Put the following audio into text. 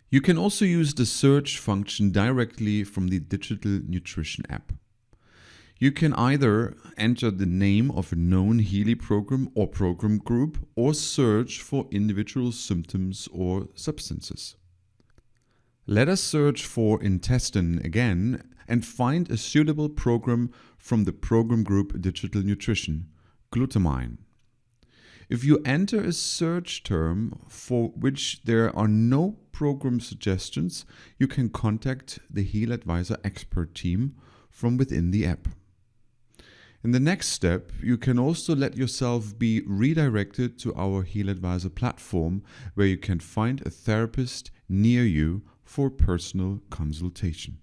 You can also use the search function directly from the Digital Nutrition app. You can either enter the name of a known Healy program or program group or search for individual symptoms or substances. Let us search for intestine again and find a suitable program from the program group Digital Nutrition, glutamine. If you enter a search term for which there are no program suggestions, you can contact the HealAdvisor expert team from within the app. In the next step, you can also let yourself be redirected to our HealAdvisor platform, where you can find a therapist near you for personal consultation.